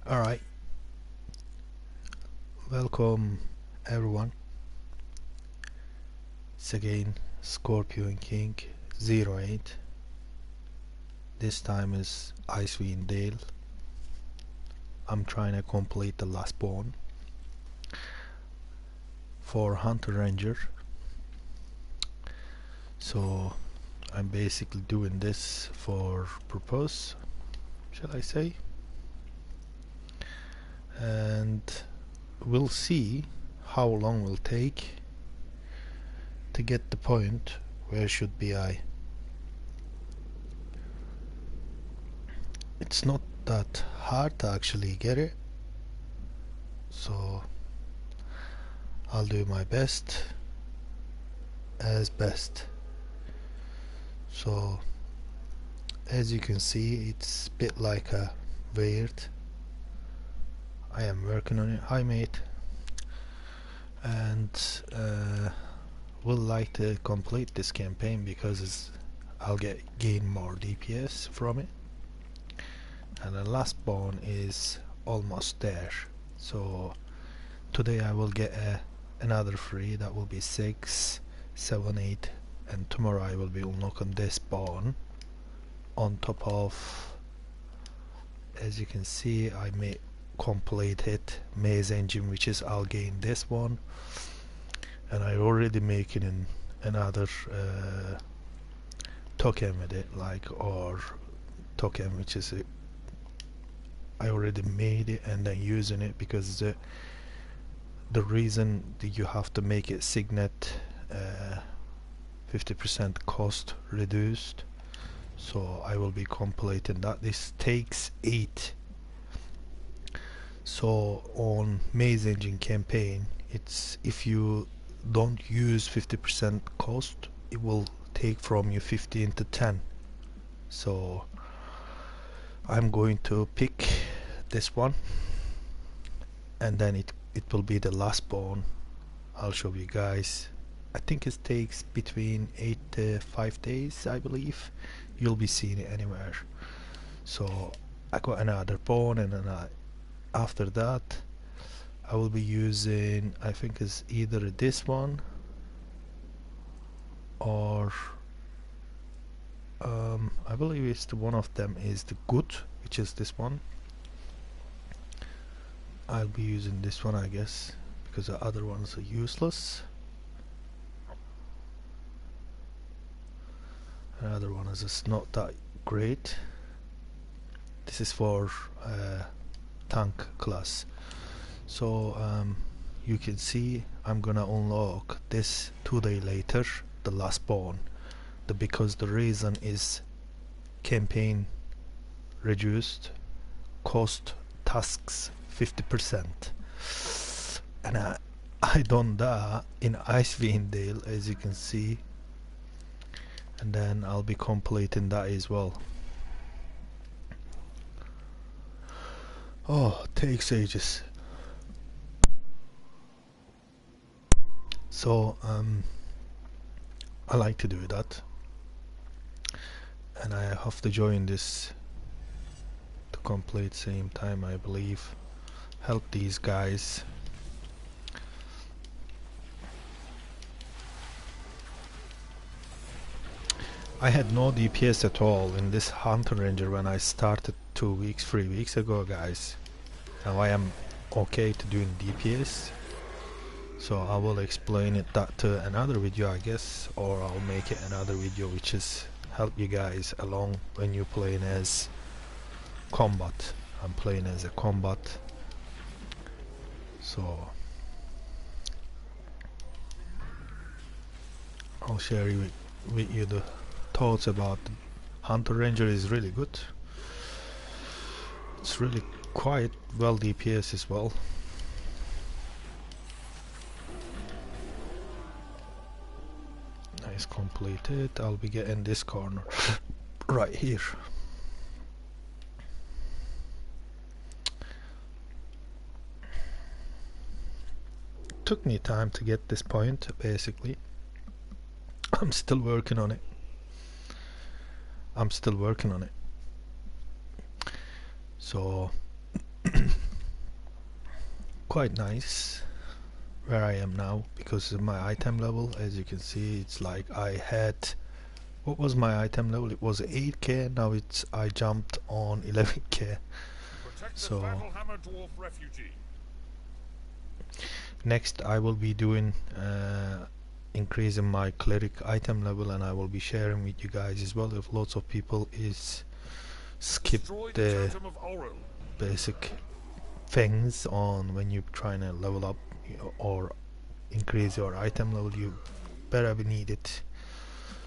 Alright, welcome everyone. It's again Scorpion King 08. This time is Icewindale. I'm trying to complete the lastboon for Hunter Ranger. So I'm basically doing this for purpose, shall I say? And we'll see how long will take to get the point where should be I. It's not that hard to actually get it, so I'll do my best as best. So as you can see, it's a bit like a weird. I am working on it. Hi mate. And would like to complete this campaign because I'll gain more DPS from it, and the last bone is almost there. So today I will get another 3, that will be 6, 7, 8, and tomorrow I will be unlocking this bone on top of, as you can see, I may complete it maze engine, which is I'll gain this one, and I already making another token with it, or token which is I already made it and then using it, because the reason that you have to make it signet 50% cost reduced, so I will be completing that. This takes 8. So on maze engine campaign, it's if you don't use 50% cost, it will take from you 15 to 10. So I'm going to pick this one, and then it will be the last bone. I'll show you guys. I think it takes between 8 to 5 days, I believe. You'll be seeing it anywhere. So I got another bone, and then after that I will be using, I think it's either this one or I believe it's one of them is the good, which is this one. I'll be using this one, I guess, because the other ones are useless. Another one is just not that great. This is for tank class. So you can see I'm gonna unlock this 2 days later, the last bone, because the reason is campaign reduced, cost tasks 50%, and I done that in Icewindale, as you can see, and then I'll be completing that as well. Oh, takes ages. So I like to do that, and I have to join this to complete same time, I believe. Help these guys. I had no DPS at all in this Hunter Ranger when I started 2 weeks, 3 weeks ago, guys. Now I am okay to doing DPS, so I will explain it that to another video, I guess, or I'll make it another video which is help you guys along when you're playing as combat. I'm playing as a combat, so I'll share with you the thoughts about Hunter Ranger. Is really good. It's really quite well DPS as well. Nice, completed. I'll be getting this corner right here. took me time to get this point, basically. I'm still working on it. So quite nice where I am now, because of my item level. As you can see, it's like I had, what was my item level? It was 8k. Now it's, I jumped on 11k. So next I will be doing increasing my cleric item level, and I will be sharing with you guys as well. If lots of people is skip the basic things on when you're trying to level up or increase your item level, you better need it.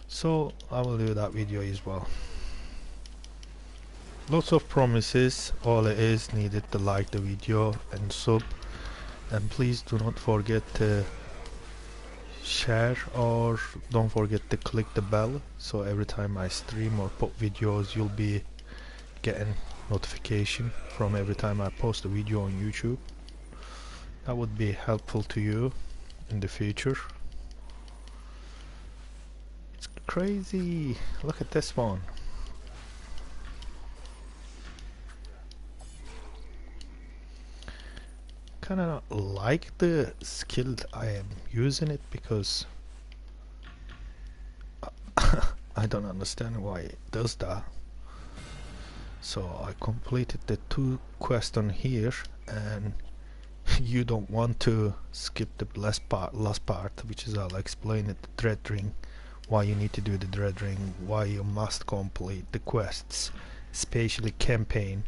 So I will do that video as well. Lots of promises. All it is needed to like the video and sub, and please do not forget to share, or don't forget to click the bell, so every time I stream or put videos, you'll be getting notification from every time I post a video on YouTube. That would be helpful to you in the future. It's crazy. Look at this one. Kinda like the skill I am using it, because I don't understand why it does that. So I completed the 2 quests on here, and you don't want to skip the last part, which is, I'll explain it, the dread ring, why you need to do the dread ring, why you must complete the quests, especially campaign.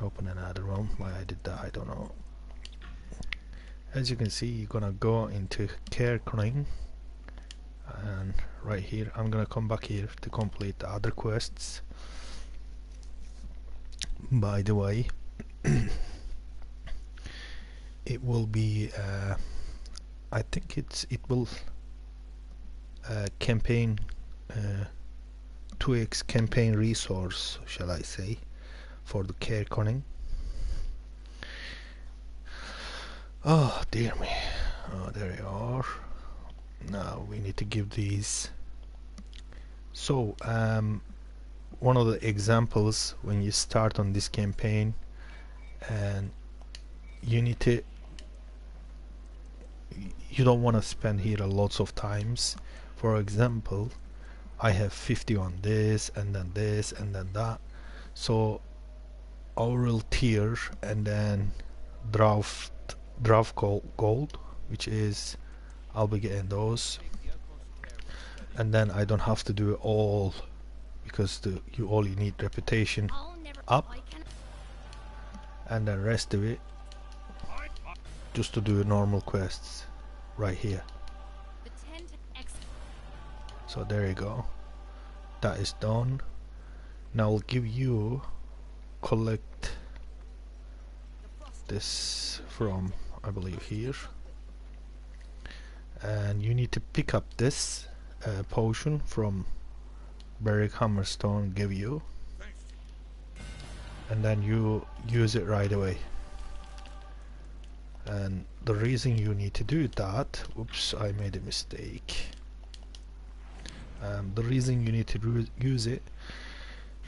Open another one. Why I did that, I don't know. As you can see, you're gonna go into care ring, and right here I'm gonna come back here to complete the other quests. By the way, it will be I think it will campaign 2x campaign resource, shall I say, for the care cunning. Oh dear me. Oh, there you are. Now we need to give these. So one of the examples, when you start on this campaign, and you need to, you don't want to spend here lots of times. For example, I have 50 on this, and then this, and then that. So aural tier, and then draft gold, which is, I'll be getting those, and then I don't have to do it all, because you need reputation up, and then rest of it just to do normal quests right here. So there you go, that is done. Now I'll give you, collect this from, I believe, here, and you need to pick up this potion from Beric Hammerstone give you, and then you use it right away. And the reason you need to do that, oops, I made a mistake. The reason you need to use it,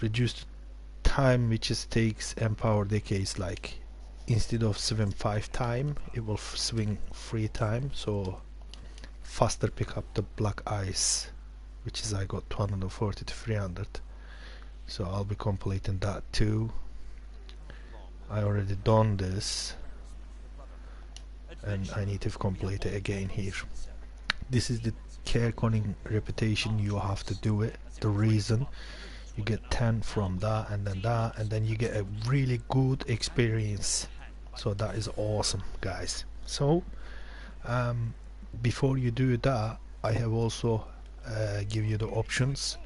reduce the time which it takes empower decays, like instead of swing 5 time, it will swing 3 time, so faster pick up the black ice, which is, I got 240 to 300, so I'll be completing that too. I already done this, and I need to complete it again here. This is the care cunning reputation, you have to do it. The reason you get 10 from that, and then you get a really good experience. So that is awesome, guys. So before you do that, I have also give you the options.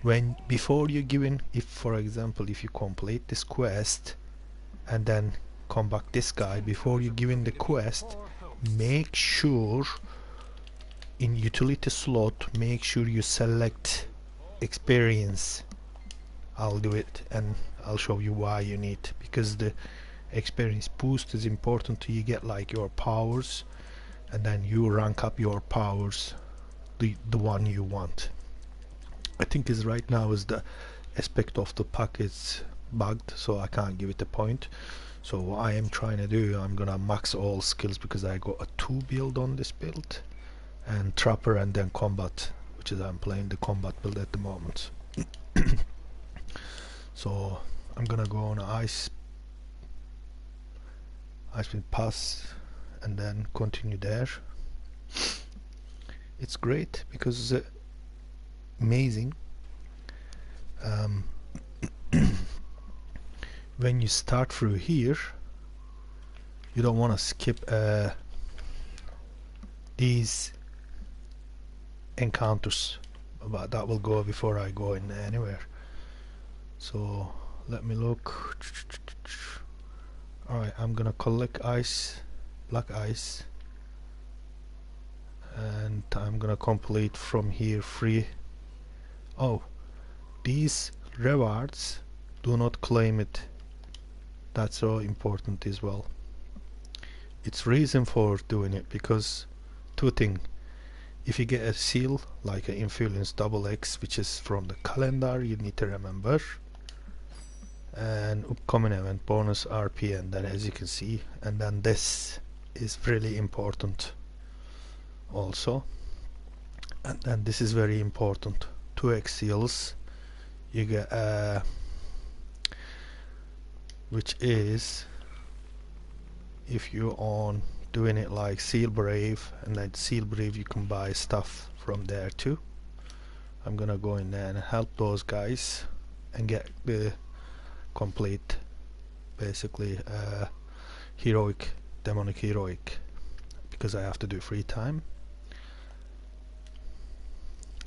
When before you giving, if for example, if you complete this quest and then come back this guy, before you giving the quest, make sure in utility slot, make sure you select experience. I'll do it and I'll show you why you need, because the experience boost is important to you get like your powers, and then you rank up your powers, the one you want. I think is right now is the aspect of the pack is bugged, so I can't give it a point. So what I am trying to do, I'm gonna max all skills because I got a 2 build on this build, and trapper and then combat, which is I'm playing the combat build at the moment. So I'm gonna go on ice with pass and then continue there. It's great because amazing. When you start through here, you don't want to skip these encounters, but that will go before I go in anywhere. So let me look. Alright, I'm gonna collect ice, black ice, and I'm gonna complete from here free. Oh, these rewards, do not claim it. That's so important as well. It's reason for doing it because two things. If you get a seal like an influence double X, which is from the calendar, you need to remember, and upcoming event bonus RPN, then as you can see, and then this is really important also, and then this is very important, 2x seals you get, which is if you on doing it like seal brave, and then seal brave you can buy stuff from there too. I'm gonna go in there and help those guys and get the complete basically heroic, demonic heroic, because I have to do free time.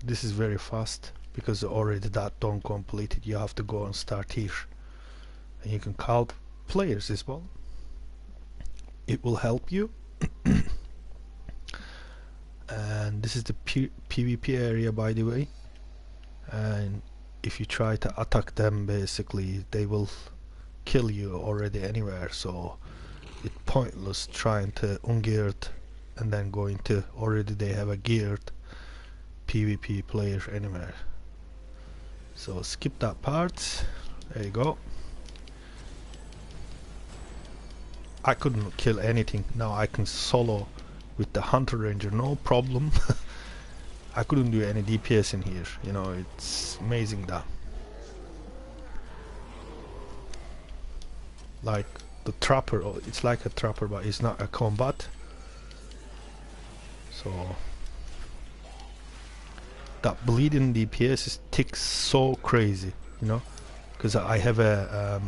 This is very fast because already that don't complete it, you have to go and start here, and you can call players as well. It will help you. And this is the PvP area, by the way, and if you try to attack them, basically they will kill you already anywhere, so it's pointless trying to ungeared and then going to already they have a geared PvP player anywhere. So skip that part. There you go. I couldn't kill anything. Now I can solo with the hunter ranger, no problem. I couldn't do any DPS in here, you know, it's amazing that. Like the trapper, it's like a trapper but it's not a combat. So that bleeding DPS is ticks so crazy, you know, because I have a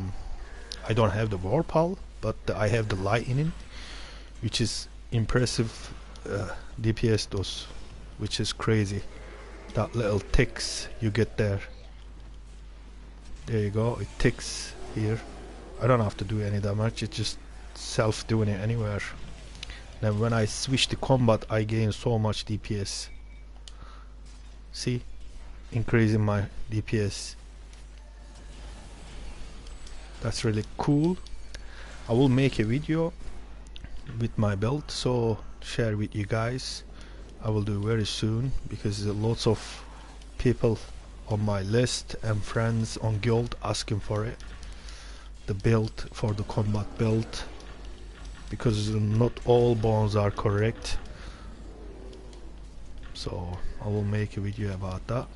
I don't have the warpal, but I have the lightning, which is impressive DPS does, which is crazy. That little ticks you get there. There you go, it ticks here. I don't have to do any damage, it's just self doing it anywhere. Then when I switch to combat I gain so much DPS. See, increasing my DPS. That's really cool. I will make a video with my build, so share with you guys. I will do very soon because there's lots of people on my list and friends on guild asking for it, the build for the combat build, because not all bones are correct. So I will make a video about that.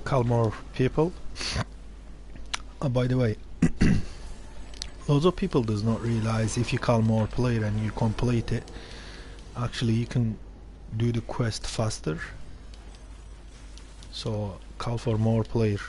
Call more people. By the way, lots of people does not realize if you call more player and you complete it, actually you can do the quest faster. So call for more player.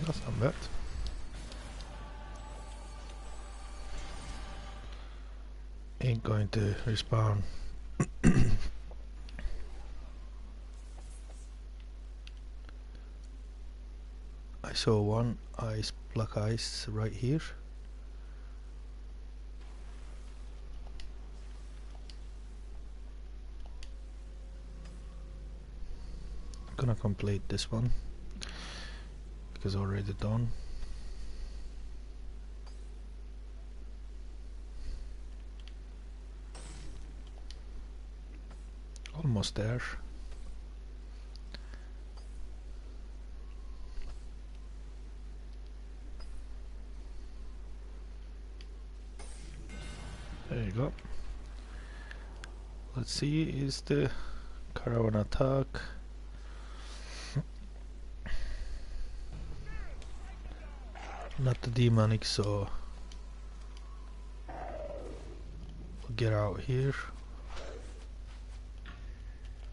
That's not bad. Ain't going to respawn. I saw one black ice right here. Gonna complete this one because already done. Almost there. There you go. Let's see, is the caravan attack? Not the demonic, so we'll get out here.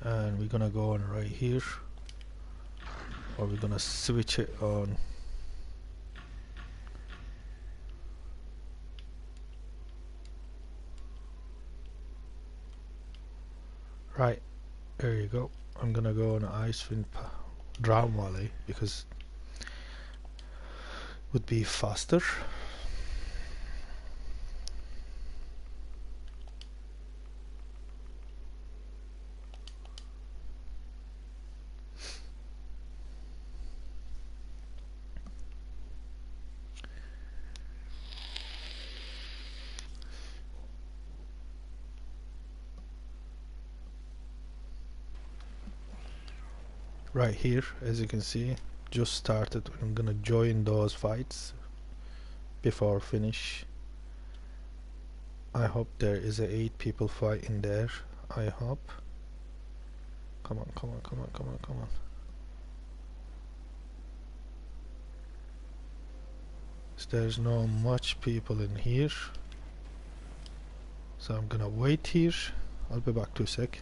And we're gonna go on right here. Or we're gonna switch it on. Right, there you go. I'm gonna go on Icewind Drown Valley because it would be faster. Right here, as you can see, just started. I'm gonna join those fights before finish. I hope there is a 8 people fight in there. I hope. Come on, come on, come on, come on, come on. There's no much people in here, so I'm gonna wait here. I'll be back to a sec.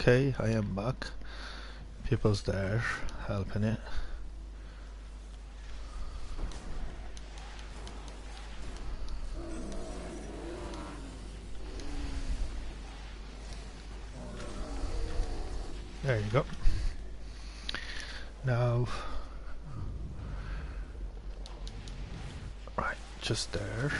Okay, I am back. People's there helping it. There you go. Now, right, just there.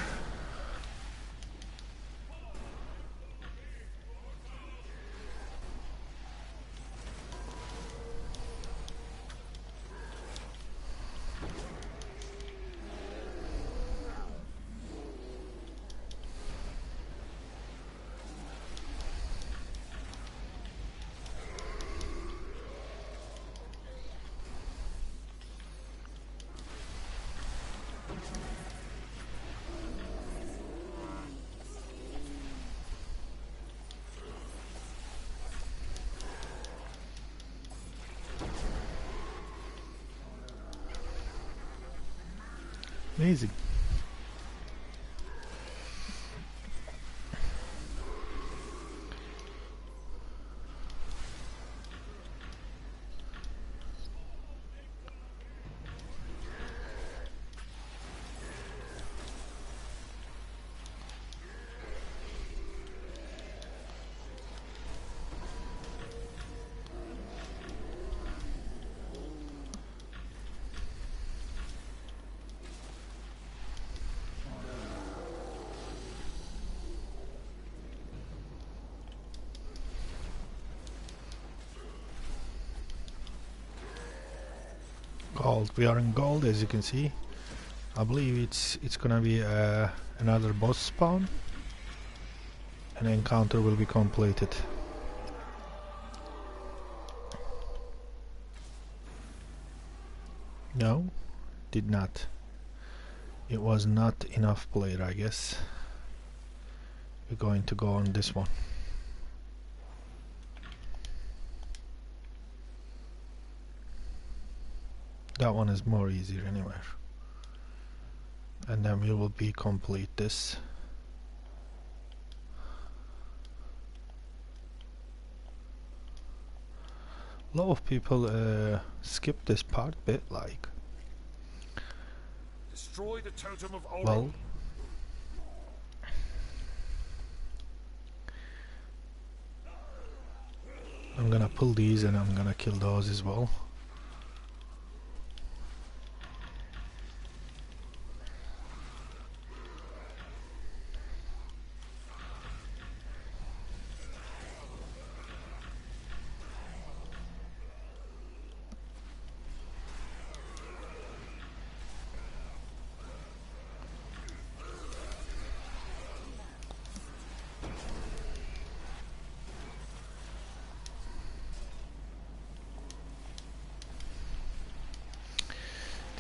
Amazing. Gold. We are in gold, as you can see. I believe it's gonna be another boss spawn. An encounter will be completed. No, did not. It was not enough player, I guess. We're going to go on this one. That one is more easier anyway. And then we will be complete this. A lot of people skip this part bit, like. Destroy the totem of Oro. Well, I'm gonna pull these and I'm gonna kill those as well.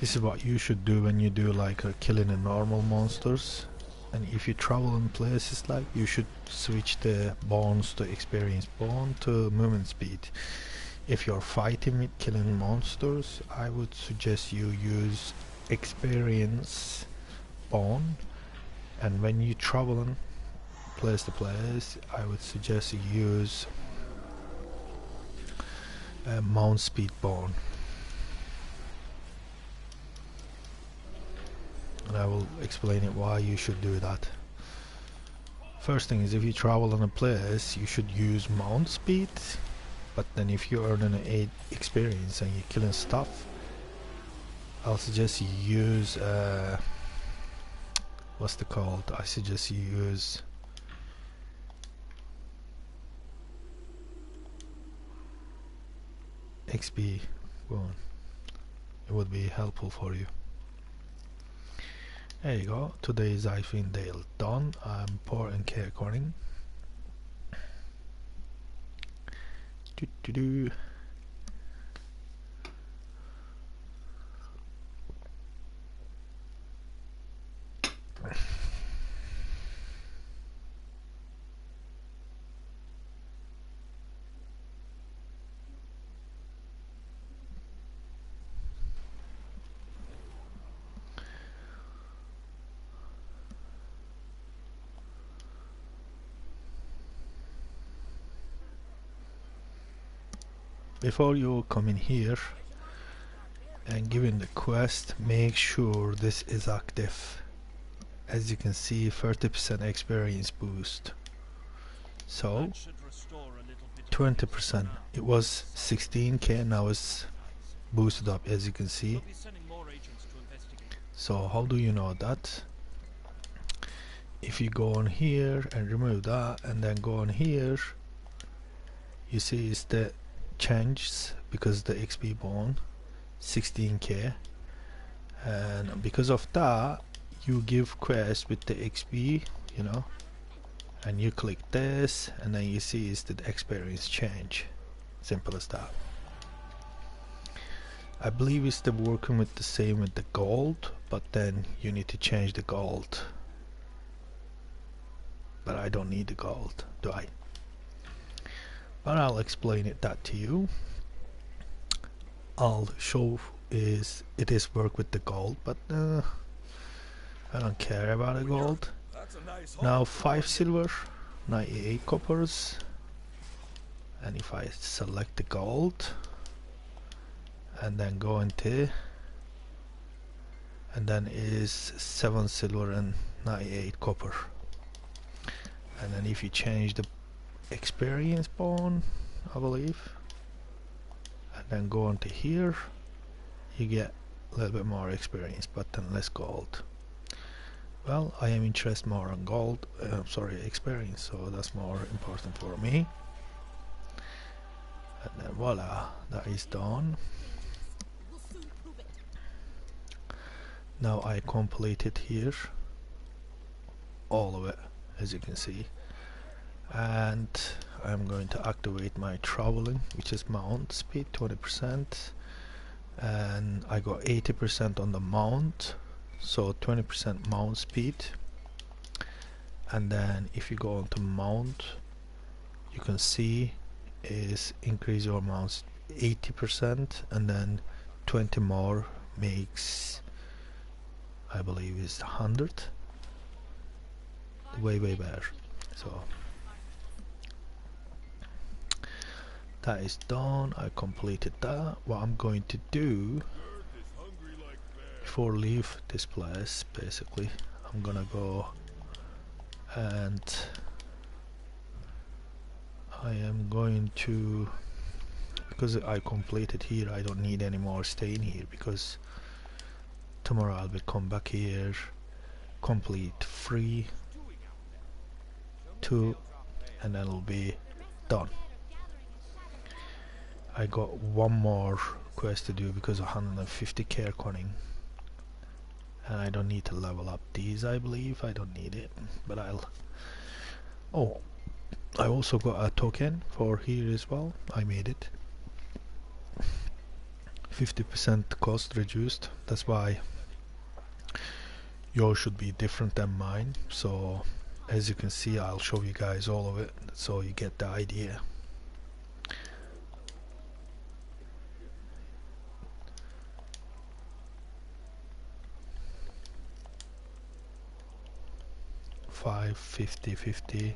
This is what you should do when you do like killing the normal monsters. And if you travel in places, like, you should switch the bones to experience bone to movement speed. If you're fighting with killing monsters, I would suggest you use experience bone, and when you traveling place to place, I would suggest you use mount speed bone. And I will explain it why you should do that. First thing is, if you travel in a place, you should use mount speed, but then if you earn an 8 experience and you're killing stuff, I'll suggest you use what's it called? I suggest you use XP bone. It would be helpful for you. There you go. Today's icewindale done. I'm poor and care recording. Do. before you come in here and giving the quest, make sure this is active. As you can see, 30% experience boost. So 20%. It was 16k, now it's boosted up, as you can see. So how do you know that? If you go on here and remove that and then go on here, you see it's the changes because the XP bone 16k, and because of that you give quest with the XP, you know, and you click this and then you see it's the experience change. Simple as that. I believe it's the working with the same with the gold, but then you need to change the gold. But I don't need the gold, do I? But I'll explain that to you. I'll show it is work with the gold, but I don't care about the gold. Now 5 silver, 98 coppers, and if I select the gold and then go into, and then is 7 silver and 98 copper. And then if you change the experience bone, I believe, and then go onto here, you get a little bit more experience but then less gold. Well, I am interested more on gold, experience, so that's more important for me. And then voila, that is done. Now I completed here all of it, as you can see, and I'm going to activate my traveling, which is mount speed 20%, and I got 80% on the mount, so 20% mount speed. And then if you go on to mount, you can see is increase your mount 80%, and then 20 more makes, I believe is 100. Way better. So that is done. I completed that. What I'm going to do before leave this place, basically I'm gonna go and I am going to, because I completed here, I don't need any more staying here, because tomorrow I'll be come back here, complete 3, 2, and then it'll be done. I got one more quest to do because of 150 care conning, and I don't need to level up these. I believe I don't need it, but I'll. Oh, I also got a token for here as well. I made it 50% cost reduced. That's why yours should be different than mine. So as you can see, I'll show you guys all of it so you get the idea. $5, $50, $50.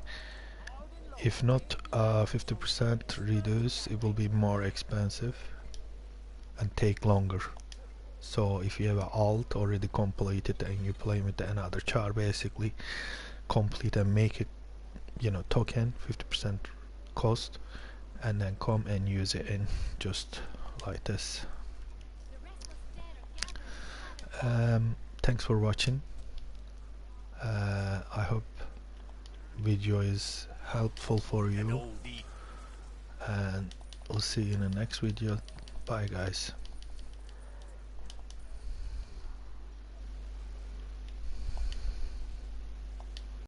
If not 50% reduce, it will be more expensive and take longer. So if you have an alt already completed and you play with another char, basically complete and make it, you know, token 50% cost, and then come and use it in just like this. Thanks for watching. I hope video is helpful for you, and we'll see you in the next video. Bye guys.